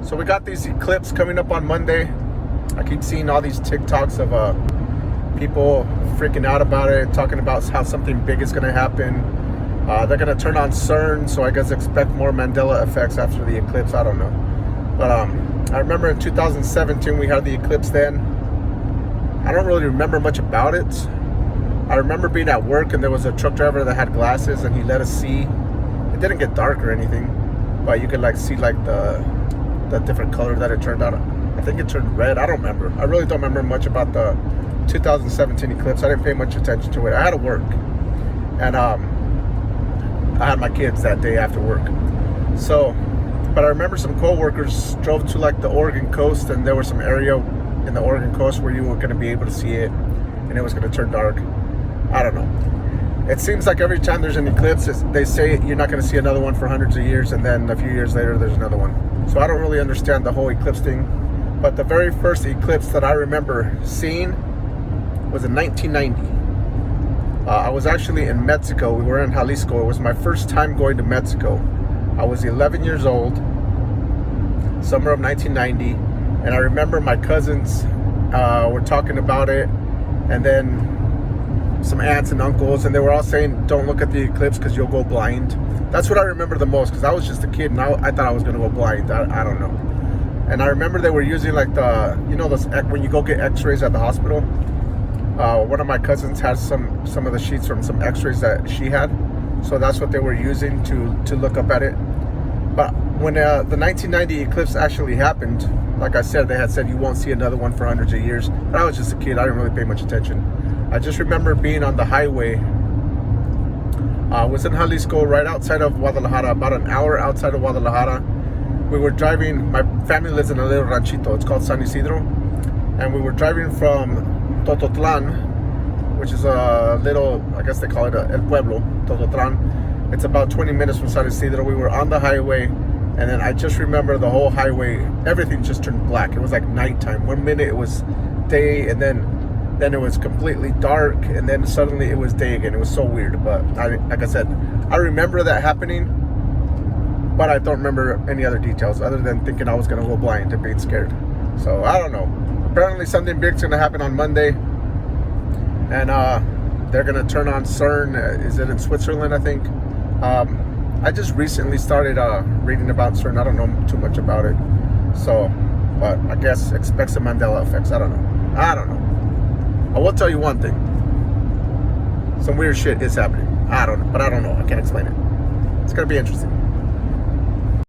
So we got these eclipse coming up on Monday. I keep seeing all these TikToks of people freaking out about it, talking about how something big is going to happen. They're going to turn on CERN, so I guess expect more Mandela effects after the eclipse. I don't know. But I remember in 2017 we had the eclipse then. I don't really remember much about it. I remember being at work and there was a truck driver that had glasses and he let us see. It didn't get dark or anything, but you could like see like the different color that it turned out. I think it turned red. I don't remember. I really don't remember much about the 2017 eclipse. I didn't pay much attention to it. I had to work, and I had my kids that day after work. So, but I remember some co-workers drove to like the Oregon coast, and there was some area in the Oregon coast where you were going to be able to see it, and it was going to turn dark. I don't know. It seems like every time there's an eclipse, they say you're not going to see another one for hundreds of years, and then a few years later there's another one. So I don't really understand the whole eclipse thing. But the very first eclipse that I remember seeing was in 1990. I was actually in Mexico. We were in Jalisco. It was my first time going to Mexico. I was 11 years old, summer of 1990. And I remember my cousins were talking about it. And then some aunts and uncles, and they were all saying, don't look at the eclipse because you'll go blind. That's what I remember the most, because I was just a kid and I thought I was going to go blind. I don't know. And I remember they were using like the, you know, those when you go get x-rays at the hospital. One of my cousins has some of the sheets from some x-rays that she had. So that's what they were using to look up at it. But when the 1990 eclipse actually happened, like I said, they had said you won't see another one for hundreds of years. But I was just a kid. I didn't really pay much attention. I just remember being on the highway. I was in Jalisco, right outside of Guadalajara, about an hour outside of Guadalajara. We were driving, my family lives in a little ranchito, it's called San Isidro. And we were driving from Tototlan, which is a little, I guess they call it El Pueblo, Tototlan. It's about 20 minutes from San Isidro. We were on the highway, and then I just remember the whole highway, everything just turned black. It was like nighttime. 1 minute it was day, and then it was completely dark, and then suddenly it was day again. It was so weird. But like I said, I remember that happening, but I don't remember any other details other than thinking I was going to go blind and being scared. So I don't know. Apparently something big's going to happen on Monday, and they're going to turn on CERN. Is it in Switzerland, I think? I just recently started reading about CERN. I don't know too much about it. So, but I guess expect some Mandela effects. I don't know. I will tell you one thing. Some weird shit is happening. I don't know. I can't explain it. It's going to be interesting.